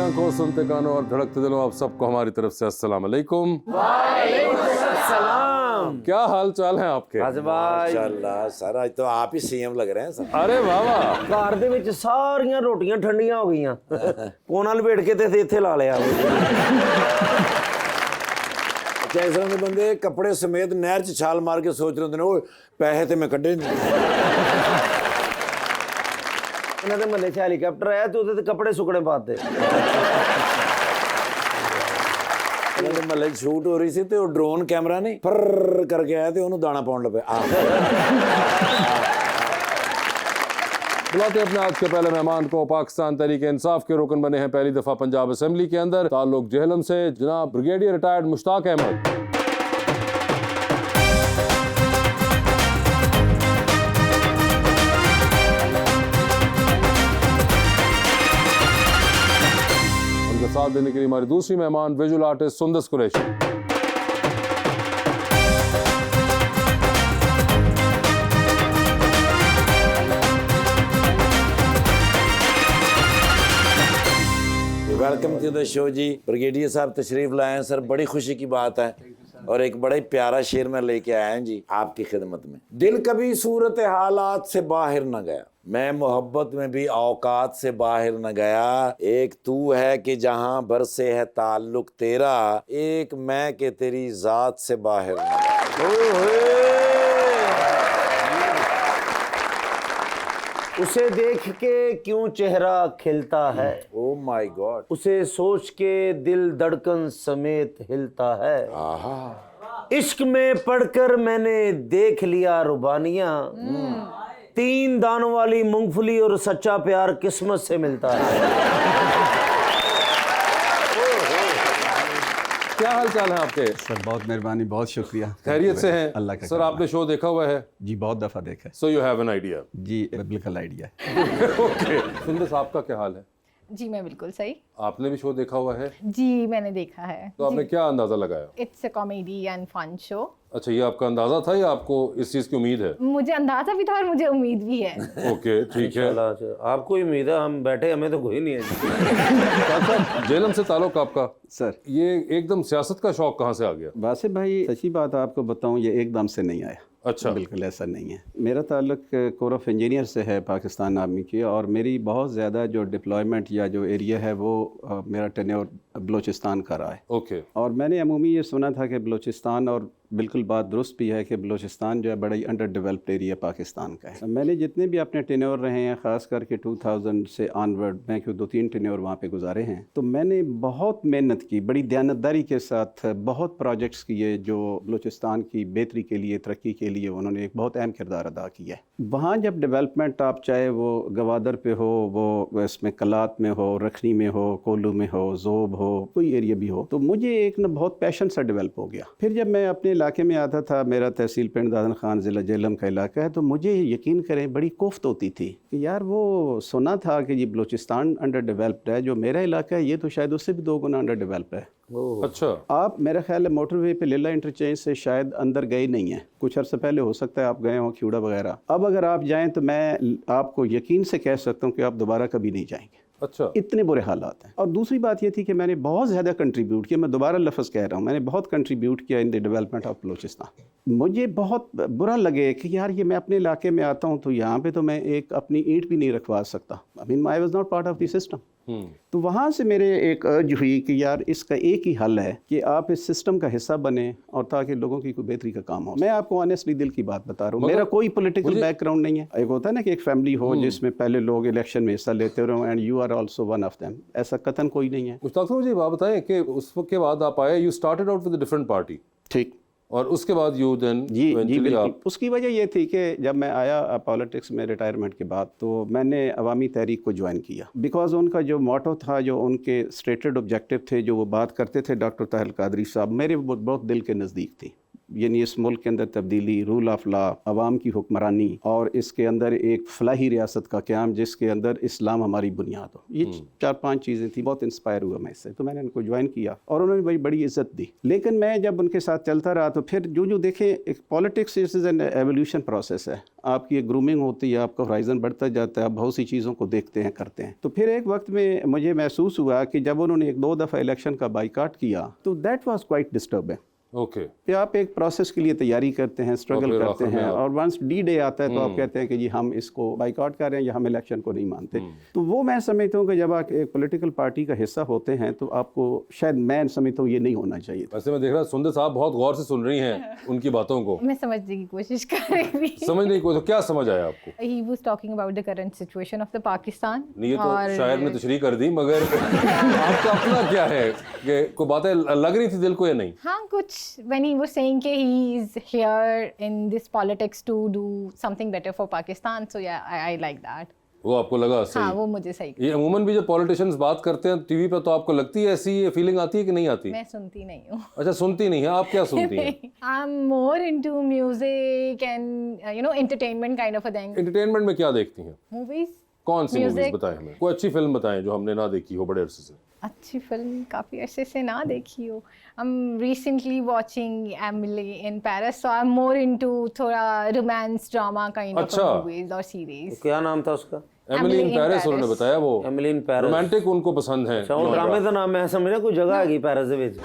आंखों, सुनते कानों और धड़कते दिलों, आप सबको हमारी तरफ से अस्सलाम वालेकुम। वालेकुम। क्या हाल चाल है आपके? माशाअल्लाह सर, आज तो आप ही सीएम लग रहे हैं सर। अरे वाह वाह। ਘਰ ਦੇ ਵਿੱਚ ਸਾਰੀਆਂ ਰੋਟੀਆਂ ਠੰਡੀਆਂ ਹੋ ਗਈਆਂ ਕੋਨਾ ਲਪੇਟ ਕੇ ਤੇ ਇੱਥੇ ਲਾ ਲਿਆ अच्छा, इस तरह के बंदे कपड़े समेत नहर च छाल मार के सोच रहे होंगे ना, वो पैसे तो मैं कड्ढे नहीं। ਇਹਨਾਂ ਦੇ ਮਹੱਲੇ 'ਚ ਹੈਲੀਕਾਪਟਰ ਆਇਆ ਤੇ ਉਹਦੇ ਤੇ ਕੱਪੜੇ ਸੁੱਕਣੇ ਪਾਤੇ ਇਹਨਾਂ ਦੇ ਮਹੱਲੇ 'ਚ ਸ਼ੂਟ ਹੋ ਰਹੀ ਸੀ ਤੇ ਉਹ ਡਰੋਨ ਕੈਮਰਾ ਨਹੀਂ ਫਰ ਕਰਕੇ ਆਇਆ ਤੇ ਉਹਨੂੰ ਦਾਣਾ ਪਾਉਣ ਲੱਗੇ। बुलाते अपने आज के पहले मेहमान को। पाकिस्तान तहरीक इंसाफ के रुकन बने हैं पहली दफा पंजाब असेंबली के अंदर, ताल्लुक जेहलम से, जनाब ब्रिगेडियर रिटायर्ड मुश्ताक अहमद। उनका साथ देने के लिए हमारी दूसरी मेहमान visual artist Sundas Qureshi. Welcome to the show जी। ब्रिगेडियर साहब तशरीफ लाए हैं सर, बड़ी खुशी की बात है और एक बड़ा ही प्यारा शेर मैं लेके आया हूं जी आपकी खिदमत में। दिल कभी सूरत हालात से बाहर न गया, मैं मोहब्बत में भी औकात से बाहर न गया, एक तू है कि जहां भर से है ताल्लुक तेरा, एक मैं के तेरी जात से बाहर न गया। उसे देख के क्यों चेहरा खिलता है, ओ माय गॉड, उसे सोच के दिल धड़कन समेत हिलता है, आहा, इश्क में पढ़कर मैंने देख लिया रुबानियां, 3 दानों वाली मूंगफली और सच्चा प्यार किस्मत से मिलता है। क्या हाल चाल है आपके? सर बहुत मेहरबानी, बहुत शुक्रिया। खैरियत से हैं? अल्लाह का सर आपने शो देखा हुआ है? जी बहुत दफ़ा देखा है। So you have an idea? जी बिल्कुल आइडिया है। ओके। सुंदस आपका क्या हाल है? जी मैं बिल्कुल सही। आपने भी शो देखा हुआ है? जी मैंने देखा है। तो आपने क्या अंदाजा लगाया? It's a comedy and fun show. अच्छा, ये आपका अंदाजा था या आपको इस चीज की उम्मीद है? मुझे अंदाजा भी था और मुझे उम्मीद भी है। ओके ठीक है। आपको ही उम्मीद है, हम बैठे हमें तो कोई नहीं है। अच्छा, जेलम से ताल्लुक आपका, सर ये एकदम सियासत का शौक कहाँ से आ गया? वासिफ भाई सच्ची बात आपको बताऊं, ये एकदम से नहीं आया। अच्छा। बिल्कुल ऐसा नहीं है। मेरा ताल्लुक कोर ऑफ इंजीनियर से है, पाकिस्तान आर्मी की, और मेरी बहुत ज़्यादा जो डिप्लॉयमेंट या जो एरिया है वो मेरा टेन्योर बलूचिस्तान का रहा है। ओके। और मैंने अमूमी ये सुना था कि बलूचिस्तान, और बिल्कुल बात दुरुस्त भी है कि बलूचिस्तान जो है बड़ा ही अंडर डेवलप्ड एरिया पाकिस्तान का है। मैंने जितने भी अपने टेन्योर रहे हैं, ख़ास करके 2000 से ऑनवर्ड, मैं क्यों 2-3 टेन्योर वहाँ पे गुजारे हैं, तो मैंने बहुत मेहनत की, बड़ी दयानतदारी के साथ बहुत प्रोजेक्ट्स किए जो बलूचिस्तान की बेहतरी के लिए, तरक्की के लिए उन्होंने एक बहुत अहम किरदार अदा किया है। वहाँ जब डेवलपमेंट, आप चाहे वो गवादर पे हो, वो इसमें कलात में हो, रखनी में हो, कोलू में हो, जोब हो, कोई एरिया भी हो, तो मुझे एक ना बहुत पैशन सा डेवलप हो गया। फिर जब मैं अपने इलाके में आता था, मेरा तहसील पिंड दादन खान ज़िला जेहलम का इलाका है, तो मुझे यकीन करें बड़ी कोफ्त होती थी कि यार वो सुना था कि ये बलूचिस्तान अंडर डेवलप्ड है, जो मेरा इलाका है ये तो शायद उससे भी 2 गुना अंडर डेवलप है। अच्छा। आप मेरा ख्याल है मोटरवे पे लीला इंटरचेंज से शायद अंदर गए नहीं हैं, कुछ अर्से पहले हो सकता है आप गए हों ख्यूड़ा वगैरह। अब अगर आप जाएं तो मैं आपको यकीन से कह सकता हूं कि आप दोबारा कभी नहीं जाएंगे। अच्छा। इतने बुरे हालात हैं। और दूसरी बात ये थी कि मैंने बहुत ज़्यादा कंट्रीब्यूट किया, मैं दोबारा लफ्ज़ कह रहा हूँ, मैंने बहुत कंट्रीब्यूट किया in the development of Balochistan. मुझे बहुत बुरा लगे कि यार ये मैं अपने इलाके में आता हूँ तो यहाँ पे तो मैं एक अपनी ईंट भी नहीं रखवा सकता। I mean I was not part of the system. तो वहाँ से मेरे एक अर्ज हुई कि यार इसका एक ही हल है कि आप इस सिस्टम का हिस्सा बने, और ताकि लोगों की कोई बेहतरी का काम हो। मैं आपको ऑनेस्टली दिल की बात बता रहा हूँ, मेरा कोई पॉलिटिकल बैकग्राउंड नहीं है। एक होता है ना कि एक फैमिली हो जिसमें पहले लोग इलेक्शन में हिस्सा लेते रहो, and you are also one of them, ऐसा कतन कोई नहीं है। मुश्ताक साहब मुझे बात बताएं कि उस वक्त के बाद आप आए, you started out with a different party, ठीक, और उसके बाद यू देन जी बिल्कुल। उसकी वजह ये थी कि जब मैं आया पॉलिटिक्स में रिटायरमेंट के बाद, तो मैंने अवामी तहरीक को ज्वाइन किया, बिकॉज उनका जो मोटो था, जो उनके स्टेटेड ऑब्जेक्टिव थे, जो वो बात करते थे, डॉक्टर ताहिर कादरी साहब, मेरे बहुत दिल के नज़दीक थी। यानी इस मुल्क के अंदर तब्दीली, रूल ऑफ लॉ, अवाम की हुक्मरानी और इसके अंदर एक फलाही रियासत का क़याम जिसके अंदर इस्लाम हमारी बुनियाद हो। ये 4-5 चीज़ें थी। बहुत इंस्पायर हुआ मैं इससे, तो मैंने उनको ज्वाइन किया और उन्होंने बड़ी इज्जत दी। लेकिन मैं जब उनके साथ चलता रहा तो फिर जो देखें, एक politics is an evolution process है। आपकी एक ग्रूमिंग होती है, आपका होराइजन बढ़ता जाता है, आप बहुत सी चीज़ों को देखते हैं, करते हैं। तो फिर एक वक्त में मुझे महसूस हुआ कि जब उन्होंने 1-2 दफ़ा इलेक्शन का बाइकाट किया तो that was quite disturbing. Okay. कि आप एक प्रोसेस के लिए तैयारी करते हैं, स्ट्रगल फिर करते आखिर में हैं, आप- और वंस डी डे आता है तो आप कहते हैं कि जी हम इसको बाइकआउट कर रहे हैं या हम इलेक्शन को नहीं मानते। तो वो मैं समझता हूँ कि जब आप एक पॉलिटिकल पार्टी का हिस्सा होते हैं तो आपको, शायद मैं समझता हूँ, ये नहीं होना चाहिए था। वैसे मैं देख रहा सुंदर साहब बहुत गौर से सुन रही हैं उनकी बातों को, मैं समझने की कोशिश कर रही थी। समझ नहीं कोई तो क्या समझ आया आपको? He was talking about the current situation of the Pakistan. नहीं, ये तो और शायर ने तशरीह कर दी, मगर आपका अपना क्या है कि कोई बातें लग रही थी दिल को या नहीं? हाँ, कुछ when he was saying कि he is here in this politics to do something better for Pakistan, so yeah, I like that. वो आपको लगा हाँ, सही? वो मुझे सही। ये अमूमन भी जब पॉलिटिशियंस बात करते हैं टीवी पे तो आपको लगती है ऐसी ये फीलिंग आती है कि नहीं आती? मैं सुनती नहीं हूँ। अच्छा, सुनती नहीं है आप, क्या सुनती हैं? I'm more into music and entertainment kind of a thing. Entertainment में क्या देखती हैं? Movies. कौन सी मूवीज Music. बताएं हमें, कोई अच्छी फिल्म बताएं जो हमने ना देखी हो बड़े अरसे से। अच्छी फिल्म काफ़ी अरसे से ना देखी हो। I'm recently watching Emily in Paris, so I'm more into थोड़ा romance drama kind of अच्छा। movies और series. क्या नाम था उसका? एमिली इन पेरिस उन्होंने बताया, वो एमिली इन पेरिस। रोमांटिक उनको पसंद है। अच्छा, वो ड्रामे का नाम है, समझ रहे कोई जगह हैगी पेरिस ਦੇ ਵਿੱਚ।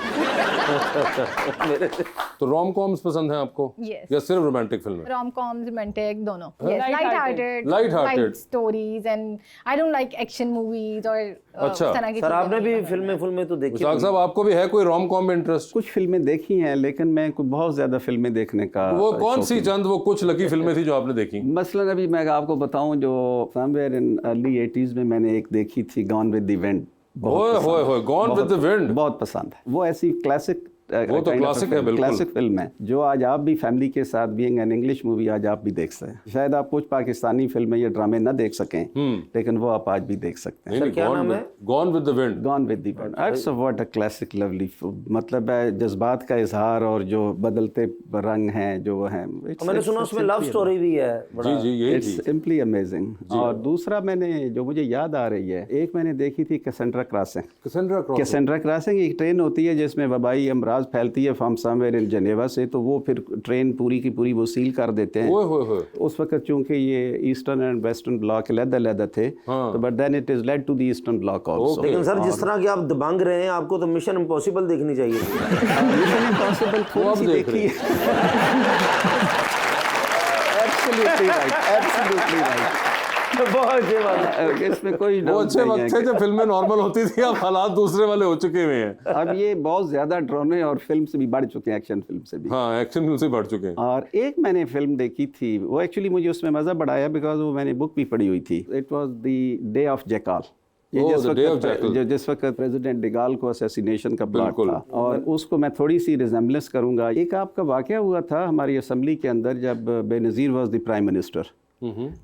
तो रोम कॉम्स पसंद है आपको? Yes. या सिर्फ रोमांटिक फिल्म? Rom-coms, romantic, दोनों. Yes, light-hearted, Light-hearted. light stories, and I don't like action movies और अच्छा। उस तरह की सर चीजें आपने नहीं भी पसंद। फिल्में तो देखी मुश्ताक साहब, आपको भी है कोई रोम कॉम में इंटरेस्ट? कुछ फिल्में देखी हैं, लेकिन मैं कोई बहुत ज़्यादा फिल्में देखने का वो कौन सी शौकीन- चंद वो कुछ लकी फिल्में थी जो आपने देखी? मसलन अभी मैं आपको बताऊं, जो समवेयर इन अर्ली 80s में मैंने एक देखी थी, गॉन विद द विंड। ओए होए होए, गॉन विद द विंड। बहुत पसंद है वो। ऐसी क्लासिक, वो तो classic है, बिल्कुल। क्लासिक फिल्म है जो आज आप भी फैमिली के साथ, बीइंग एन इंग्लिश मूवी, आज आप भी देख सकते हैं। शायद आप कुछ पाकिस्तानी फिल्में या ड्रामे ना देख सकें, लेकिन वो आप आज भी देख सकते हैं। क्या नाम है? Gone with the wind. Gone with the wind, it's what a classic lovely, मतलब है जज्बात का इजहार और जो बदलते रंग हैं जो हैं। मैंने सुना उसमें लव स्टोरी भी है बड़ा। जी जी, यही इट्स थी। Simply amazing. और दूसरा मैंने, जो मुझे याद आ रही है, एक मैंने देखी थी कैसेंड्रा क्रॉसिंग। कैसेंड्रा क्रॉसिंग एक ट्रेन होती है जिसमें वबाई अमराज फैलती है फ्रॉम समवेयर इन जेनेवा से, तो वो फिर ट्रेन पूरी की पूरी वो सील कर देते हैं। ओए होए होए। उस वक्त चूंकि ये ईस्टर्न एंड वेस्टर्न ब्लॉक अलग-अलग थे, तो but then it is led to the eastern block also. लेकिन सर जिस तरह की आप दबंग रहे हैं, आपको तो मिशन इम्पॉसिबल देखनी चाहिए थी। मिशन इम्पॉसिबल थोड़ी सी देख देखी एब्सोल्युटली राइट, एब्सोल्युटली राइट। बहुत अच्छी बात है। इसमें कोई वो doubt अच्छे नहीं वक्त है थे कि- जब फिल्में नॉर्मल होती थी, अब हालात दूसरे वाले हो चुके हुए हैं। अब ये बहुत ज्यादा ड्रोने और फिल्म से भी बढ़ चुके हैं, एक्शन फिल्म से भी। हाँ, एक्शन फिल्म से बढ़ चुके हैं। और एक मैंने फिल्म देखी थी, वो एक्चुअली मुझे उसमें मज़ा बड़ा आया बिकॉज वो मैंने बुक भी पढ़ी हुई थी। It was the day of jackal. Oh, The Day of Jackal। जिस वक्त प्रेसिडेंट डिगाल को असैसिनेशन का प्लॉट बिल्कुल। था, और उसको मैं थोड़ी सी रिजेम्बलेंस करूंगा। एक आपका वाकया हुआ था हमारी असम्बली के अंदर जब Benazir was the prime minister.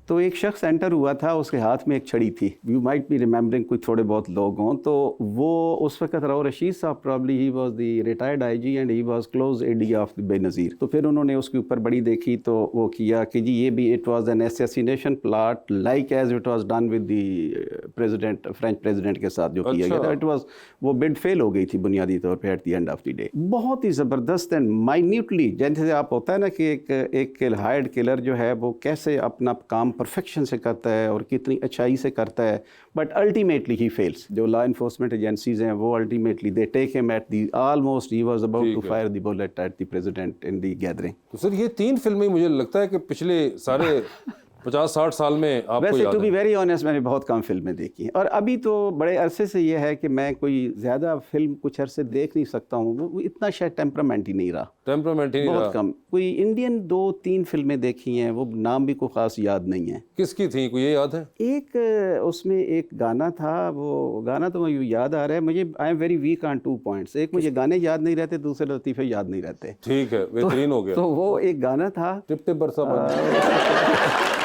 तो एक शख्स एंटर हुआ था, उसके हाथ में एक छड़ी थी। यू माइट बी रिमेम्बरिंग, कोई थोड़े बहुत लोग हों तो वो उस वक्त राव रशीद साहब, probably he was the retired IG and he was close aide of the Benazir. तो फिर उन्होंने उसके ऊपर बड़ी देखी, तो वो किया कि जी ये भी it was an assassination plot like as it was done with the president, French president के साथ जो किया गया था। इट वाज, वो बिड फेल हो गई थी बुनियादी तौर पे at the end of the day. बहुत ही ज़बरदस्त एंड माइन्यूटली, जैसे आप होता है ना कि एक हायर्ड किलर जो है वो कैसे अपना काम परफेक्शन से करता है और कितनी अच्छाई से करता है, बट अल्टीमेटली ही फेल्स। जो लॉ इन्फोर्समेंट एजेंसीज हैं वो ultimately they take him at the almost, he was about to fire the bullet at the president in the gathering. तो सर ये 3 फिल्में मुझे लगता है कि पिछले सारे 50-60 साल में आपको वैसे याद टू बी है? वेरी ऑनेस्ट मैंने बहुत कम फिल्में देखी हैं, और अभी तो बड़े अरसे से ये है कि मैं कोई ज़्यादा फिल्म कुछ अरसे देख नहीं सकता हूँ। वो इतना शायद टेम्परामेंट ही नहीं रहा, टेम्परामेंट ही नहीं बहुत रहा। कम। कोई इंडियन 2-3 फिल्में देखी हैं, वो नाम भी कोई ख़ास याद नहीं है। किसकी थी, कोई ये याद है? एक उसमें एक गाना था, वो गाना तो मुझे याद आ रहा है मुझे। I am very weak on 2 points. एक मुझे गाने याद नहीं रहते, दूसरे लतीफ़े याद नहीं रहते। ठीक है, बेहतरीन हो गया। तो वो एक गाना था, टिप टिप बरसा पानी।